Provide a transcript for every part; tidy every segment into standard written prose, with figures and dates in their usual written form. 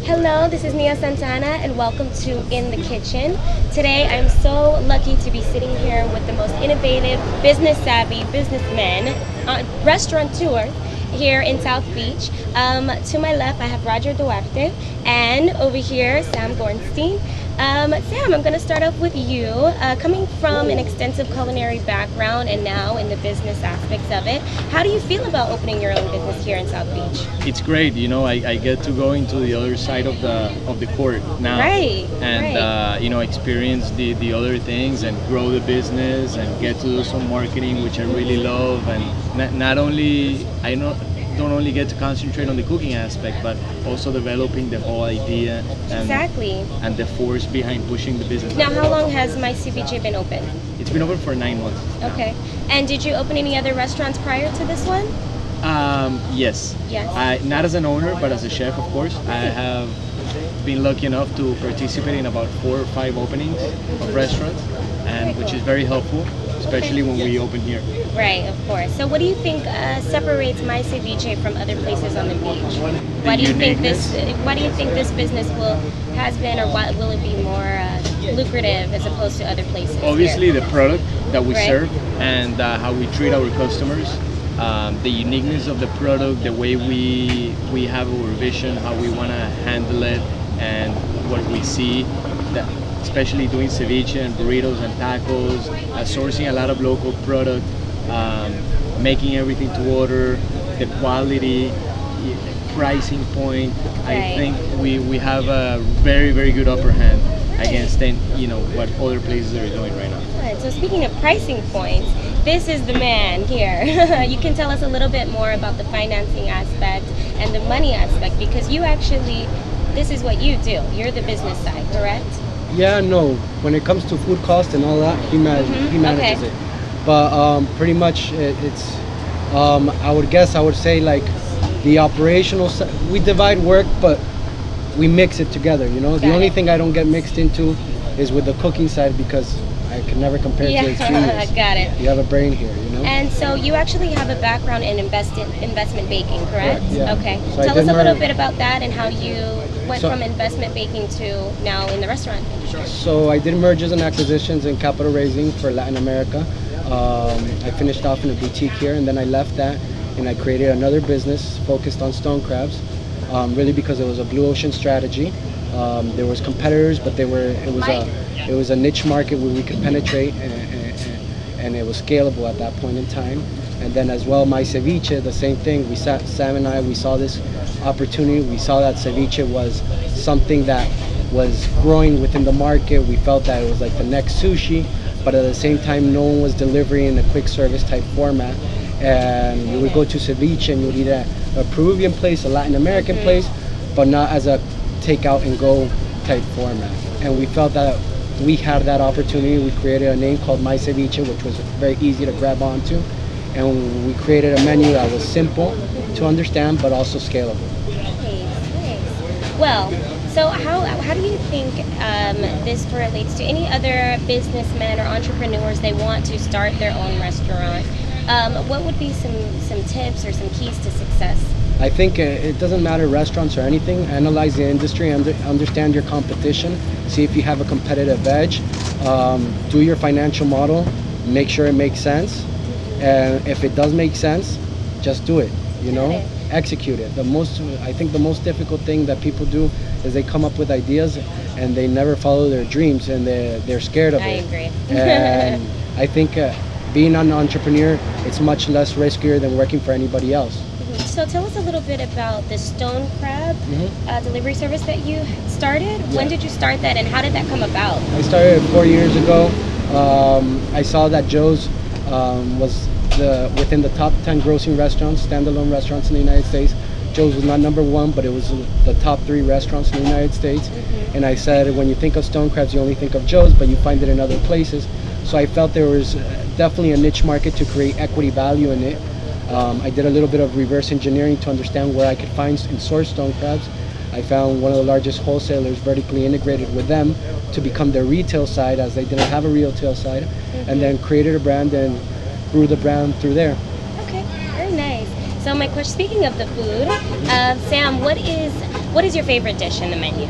Hello, this is Nia Santana and welcome to In the Kitchen. Today I'm so lucky to be sitting here with the most innovative, business-savvy businessmen, restaurateur here in South Beach. To my left I have Roger Duarte and over here Sam Gornstein. Sam, I'm going to start off with you. Coming from an extensive culinary background and now in the business aspects of it, how do you feel about opening your own business here in South Beach? It's great, you know. I get to go into the other side of the court now, Right, and right. you know, experience the other things and grow the business and get to do some marketing, which I really love. And not only don't only get to concentrate on the cooking aspect, but also developing the whole idea Exactly. and the force behind pushing the business. Now, how long has My Ceviche been open? It's been open for 9 months now. Okay. And did you open any other restaurants prior to this one? Yes. Yes. Not as an owner, but as a chef, of course. I have been lucky enough to participate in about 4 or 5 openings of restaurants, and which is very helpful, especially when we open here. Right, of course. So, what do you think separates My Ceviche from other places on the beach? Why do you think this? Why do you think this business has been, or why will it be more lucrative as opposed to other places? Obviously, here? the product that we Right. serve and how we treat our customers. The uniqueness of the product, the way we have our vision, how we want to handle it, and what we see, that especially doing ceviche and burritos and tacos, sourcing a lot of local product, making everything to order, the quality, pricing point. I Right. think we have a very good upper hand against what other places are doing right now. Right. So, speaking of pricing points, this is the man here. You can tell us a little bit more about the financing aspect and the money aspect, because this is what you do. You're the business side, correct? Yeah, no. When it comes to food cost and all that, he manages Okay. it. But pretty much it's I would say like the operational we divide work, but we mix it together. You know, the Got only it. thing I don't get mixed into is with the cooking side, because I can never compare Yeah, to his genius. got it. You have a brain here, you know. And so you actually have a background in investment baking, correct? Correct, yeah. Okay. So I Tell did us a little my- bit about that and how you went So- from investment baking to now in the restaurant. So I did mergers and acquisitions and capital raising for Latin America. I finished off in a boutique here, and then I left that and I created another business focused on stone crabs, really because it was a blue ocean strategy. There was competitors, but it was a niche market where we could penetrate, and it was scalable at that point in time. And then as well, My Ceviche, the same thing. Sam and I, we saw this opportunity. We saw that ceviche was something that was growing within the market. We felt that it was like the next sushi, but at the same time, no one was delivering in a quick service type format. And you would go to ceviche and you would eat at a Peruvian place, a Latin American place, but not as a takeout and go type format. And we felt that we had that opportunity. We created a name called My Ceviche, which was very easy to grab onto. And we created a menu that was simple to understand, but also scalable. Nice. Well, so how do you think this correlates to any other businessmen or entrepreneurs they want to start their own restaurant? What would be some tips or some keys to success? I think it doesn't matter restaurants or anything. Analyze the industry, understand your competition, see if you have a competitive edge, do your financial model, make sure it makes sense, and if it does make sense, just do it. You know, execute it. I think the most difficult thing that people do is they come up with ideas and they never follow their dreams, and they're scared of it. I agree. And I think being an entrepreneur, it's much less riskier than working for anybody else. So tell us a little bit about the stone crab delivery service that you started. Yeah. When did you start that, and how did that come about? I started 4 years ago. I saw that Joe's was within the top 10 grossing restaurants, standalone restaurants in the United States. Joe's was not number 1, but it was the top 3 restaurants in the United States. And I said, when you think of stone crabs, you only think of Joe's, but you find it in other places. So I felt there was definitely a niche market to create equity value in it. I did a little bit of reverse engineering to understand where I could find and source stone crabs. I found one of the largest wholesalers, vertically integrated with them to become their retail side, as they didn't have a retail side, and then created a brand and grew the brand through there. Okay, very nice. So my question, speaking of the food, Sam, what is What is your favorite dish in the menu?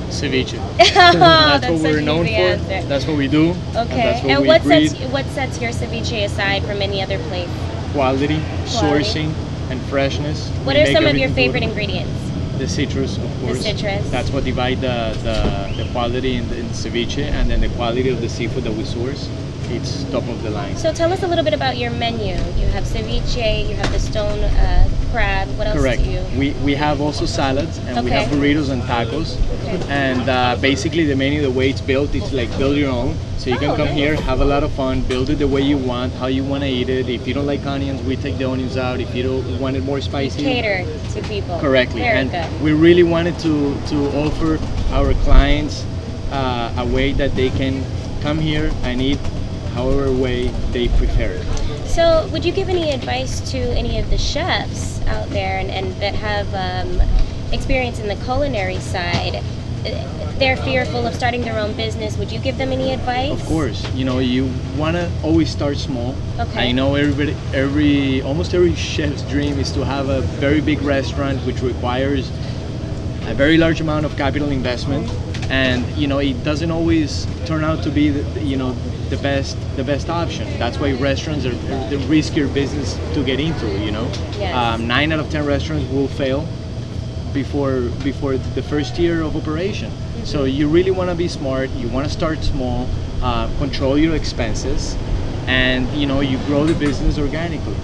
Ceviche. Oh, That's that's what such we're an known easy for. answer. That's what we do. And Okay. that's what And we what breed. sets your ceviche aside from any other place? Quality, Quality. sourcing, and freshness. What We are make some of your everything favorite good. ingredients? The citrus, of course. citrus. That's what divide the quality in ceviche, and then the quality of the seafood that we source. It's top of the line. So tell us a little bit about your menu. You have ceviche, you have the stone crab. What else Correct. do you? We have also salads, and we Okay. have burritos and tacos. Okay. And basically the menu, the way it's built, it's like build your own. So you can Oh, come nice. here, have a lot of fun, build it the way you want, how you want to eat it. If you don't like onions, we take the onions out. If you don't want it more spicy, Cater to people. correctly. Very And good. we really wanted to offer our clients a way that they can come here and eat however way they prefer it. So, would you give any advice to any of the chefs out there and that have experience in the culinary side? They're fearful of starting their own business. Would you give them any advice? Of course, you want to always start small. Okay. I know almost every chef's dream is to have a very big restaurant, which requires a very large amount of capital investment, and it doesn't always turn out to be the best option. That's why restaurants are the riskier business to get into. Yes. 9 out of 10 restaurants will fail before the first year of operation. So you really want to be smart. You want to start small, control your expenses, and you grow the business organically.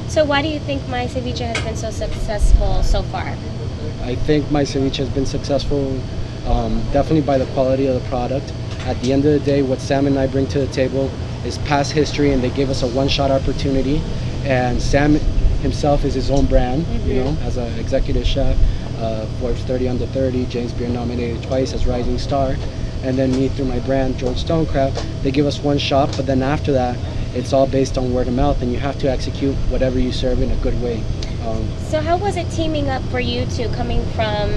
So, why do you think My Ceviche has been so successful so far? I think my ceviche has been successful definitely by the quality of the product. At the end of the day, what Sam and I bring to the table is past history, and they gave us a one-shot opportunity. And Sam himself is his own brand, as an executive chef, Forbes 30 Under 30, James Beard nominated twice as Rising Star. And then me through my brand, George Stonecraft, they give us one shot, but then after that, it's all based on word of mouth, and you have to execute whatever you serve in a good way. So how was it teaming up for you two, coming from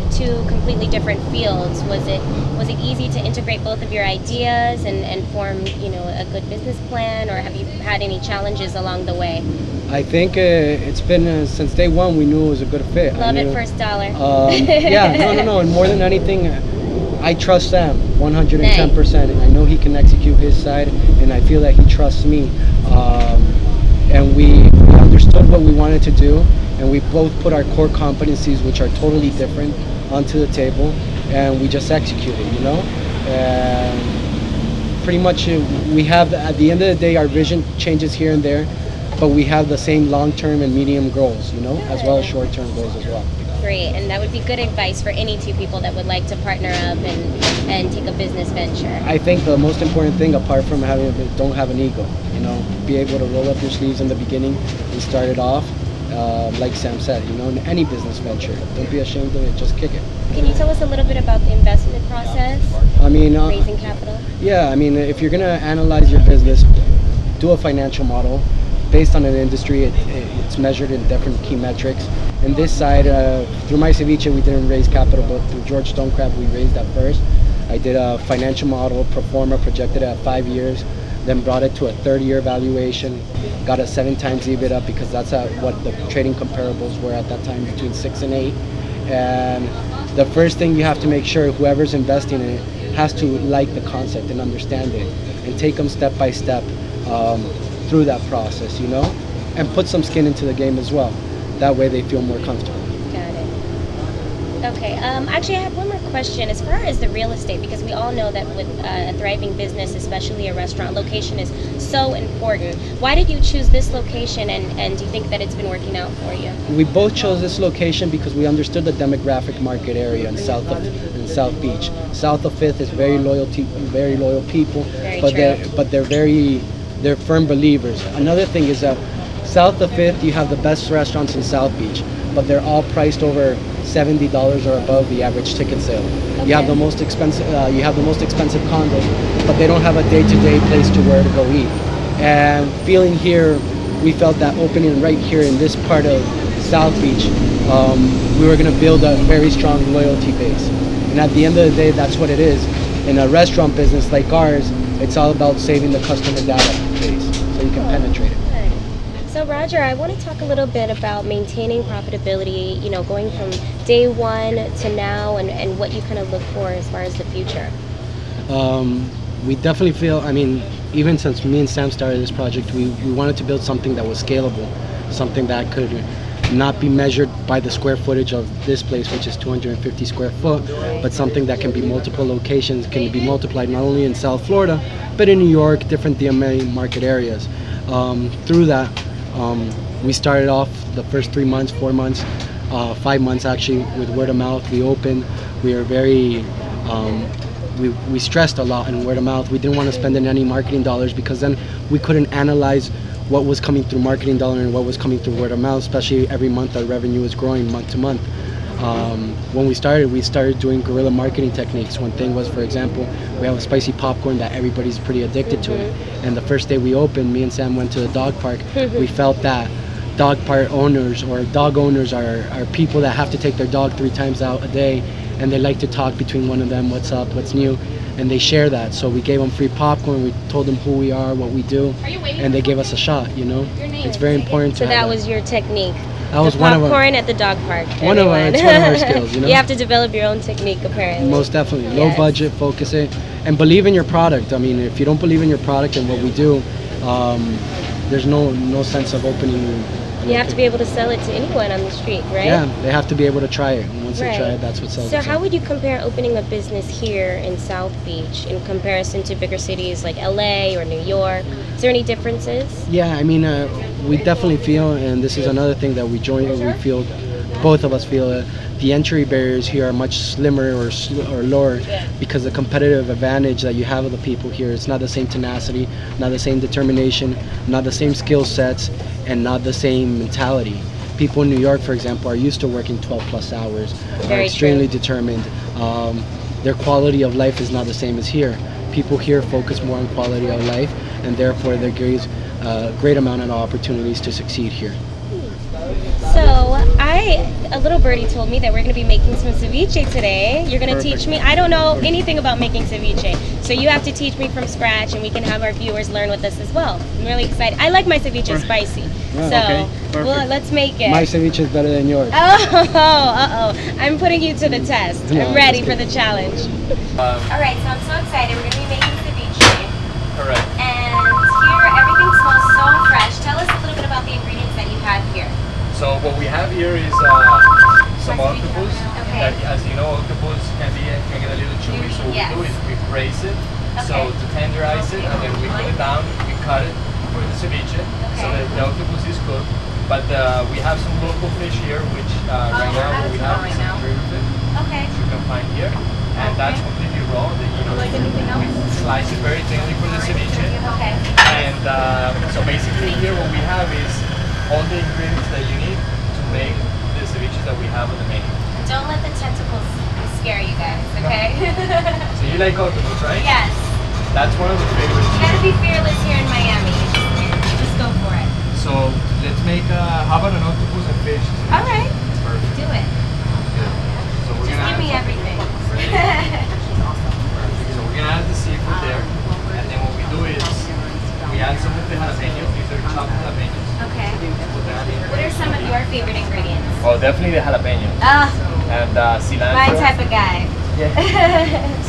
two completely different fields? Was it easy to integrate both of your ideas and form a good business plan, or have you had any challenges along the way? I think it's been since day one we knew it was a good fit. Love at first dollar. Yeah, no, and more than anything, I trust Sam 110%, and I know he can execute his side, and I feel that he trusts me. And we understood what we wanted to do, and we both put our core competencies, which are totally different, onto the table, and we just executed, and pretty much we have, at the end of the day, our vision changes here and there, but we have the same long-term and medium goals, as well as short-term goals as well. Great, and that would be good advice for any two people that would like to partner up and take a business venture. I think the most important thing, apart from don't have an ego, be able to roll up your sleeves in the beginning and start it off, like Sam said, in any business venture. Don't be ashamed of it, just kick it. Can you tell us a little bit about the investment process? Raising capital? Yeah, if you're gonna analyze your business, do a financial model. Based on an industry, it's measured in different key metrics. And this side, through My Ceviche, we didn't raise capital, but through George Stonecraft, we raised that first. I did a financial model, pro forma, projected at 5 years, then brought it to a 30-year valuation, got a 7 times EBITDA, because that's what the trading comparables were at that time, between 6 and 8. And the first thing you have to make sure whoever's investing in it has to like the concept and understand it, and take them step by step through that process, and put some skin into the game as well. That way they feel more comfortable. Got it. Okay, actually I have one more question as far as the real estate, because we all know that with a thriving business, especially a restaurant, location is so important. Why did you choose this location, and do you think that it's been working out for you? We both chose this location because we understood the demographic market area in South Beach. South of 5th is very loyal people, but they're firm believers. Another thing is that South of 5th, you have the best restaurants in South Beach, but they're all priced over $70 or above the average ticket sale. Okay. You have the most expensive condos, but they don't have a day-to-day place to where to go eat. And feeling here, we felt that opening right here in this part of South Beach, we were going to build a very strong loyalty base. And at the end of the day, that's what it is. In a restaurant business like ours, it's all about saving the customer database so you can penetrate it. So Roger, I want to talk a little bit about maintaining profitability, you know, going from day one to now, and what you kind of look for as far as the future. We definitely feel, I mean, even since me and Sam started this project, we wanted to build something that was scalable, something that could not be measured by the square footage of this place, which is 250 square foot, but something that can be multiple locations, can be multiplied not only in South Florida, but in New York, different DMA market areas. Through that, we started off the first 3 months, 4 months, 5 months actually, with word of mouth. We opened, we are very, we stressed a lot in word of mouth. We didn't want to spend any marketing dollars because then we couldn't analyze what was coming through marketing dollar and what was coming through word of mouth, especially every month our revenue is growing month to month. When we started doing guerrilla marketing techniques. One thing was, for example, we have a spicy popcorn that everybody's pretty addicted to it. And the first day we opened, me and Sam went to the dog park. We felt that dog park owners or dog owners are people that have to take their dog 3 times out a day, and they like to talk between one of them, what's up, what's new, and they share that. So we gave them free popcorn, we told them who we are, what we do, and they gave us a shot, you know? It's very important to So that was your technique. That was the one of our, popcorn at the dog park. it's one of our skills, you know? You have to develop your own technique, apparently. Most definitely. Low Yes. budget, focus it, and believe in your product. I mean, if you don't believe in your product and what we do, there's no sense of opening. You have to be able to sell it to anyone on the street, right? Yeah, they have to be able to try it. And once they try Right. it, that's what sells. So it. how would you compare opening a business here in South Beach in comparison to bigger cities like LA or New York? Is there any differences? Yeah, I mean, we definitely feel, and this is another thing that we feel, both of us feel, the entry barriers here are much slimmer or lower because the competitive advantage that you have of the people here, it's not the same tenacity, not the same determination, not the same skill sets, and not the same mentality. People in New York, for example, are used to working 12 plus hours, are Very extremely true. determined. Their quality of life is not the same as here. People here focus more on quality of life, and therefore there gives a great amount of opportunities to succeed here. So a little birdie told me that we're going to be making some ceviche today. You're going to teach me. I don't know anything about making ceviche, so you have to teach me from scratch, and we can have our viewers learn with us as well. I'm really excited. I like my ceviche spicy, Wow, so okay, well, let's make it. My ceviche is better than yours. Oh, I'm putting you to the test. No, I'm ready that's for the challenge. Um, All right, so I'm so excited. We're going to be making ceviche, correct. and here everything smells so fresh. Tell us a little bit about the ingredients that you have here. So what we have here is some octopus. Okay. That, as you know, octopus can get a little chewy. So what Yes. we do is we braise it, so Okay. to tenderize it, and then we put it down. We cut it for the ceviche, so Okay. that the octopus is cooked. But we have some local fish here, which right now what we have is some drillfish, Okay. which you can find here, and that's completely raw. Like anything else? We slice it very thinly for the ceviche. Okay. And so basically here what we have is all the ingredients that you need to make the ceviches that we have on the menu. Don't let the tentacles scare you guys, okay? So you like octopus, right? Yes. That's one of the favorites. You gotta be fearless here in Miami. Just go for it. So let's make how about an octopus and fish? All right. Perfect. Do it. Good. So we're Just gonna give me add everything. So we're gonna add the seafood there, and then what we do is we add some of the jalapenos. These are chopped jalapenos. Okay. Put that in. What are some of your favorite ingredients? Oh, definitely the jalapenos Ah, and cilantro. my type of guy. Yeah.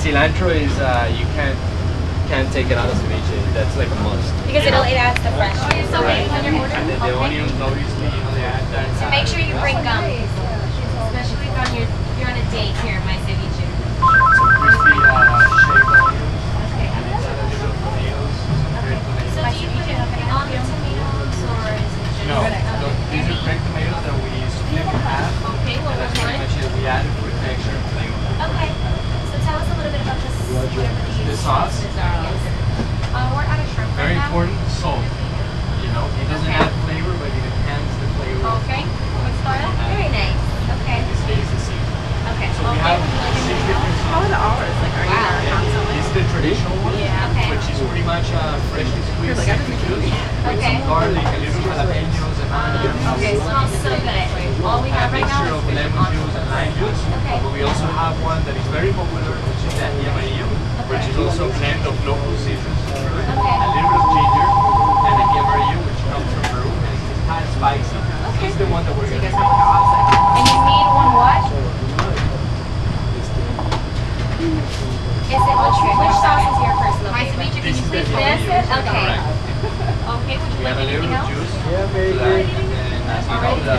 Cilantro is you can't take it out of ceviche. That's like a must. Because it adds the freshness. So Right. wait, on your order? And then the onions, obviously, you know, they add that. So make sure you bring gum. Especially if you're on a date here at my ceviche. some crispy shaved onions. Okay. And it's a little tomatoes, some red So tomatoes. do you put it on the tomatoes or is it just... No, these are red tomatoes that we split in half. Okay, well, And that's we're pretty fine. much it. We added for texture and flavor. Okay. So tell us a little bit about this. The sauce. We're out of shrimp Very right now. important, salt. You know, it doesn't Okay. add flavor, but it enhances the flavor. Okay. Very nice. Okay. In this case, the seafood. Okay. So we have 6 different sauces. Wow. It's the traditional one, Okay. which is pretty much freshly squeezed citrus juice with Okay. some garlic, a little jalapenos, and onions. Okay, smells so good. All we And a have right now mixture of is lemon juice and lime juice. Okay. But we also have one that is very popular, which is the ají amarillo, which is also a blend of local citrus, a little bit of ginger, and ají amarillo, which comes from Peru, and it's is the one that we're So you gonna guys have like an offset. And you need one what? Is it which sauce is your personal My favorite? ceviche, can you please This is okay. Okay, would you We like add a anything little else? juice to that, and as you know, the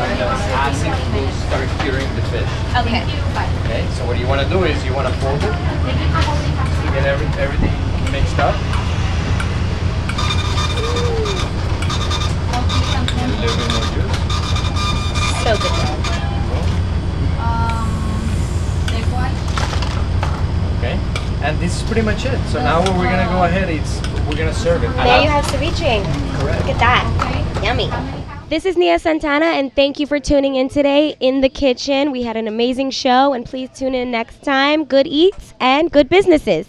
acid will start curing the fish. Okay. Thank you. Bye. Okay, so what you want to do is you want to fold it Thank you for holding that. to get everything mixed up. Okay, A little bit more juice. So good. Egg white. Okay, and this is pretty much it. So now what we're gonna go ahead is we're gonna serve it. There you have ceviche. Correct. Look at that. Yummy. This is Nia Santana, and thank you for tuning in today in the kitchen. We had an amazing show, and please tune in next time. Good eats and good businesses.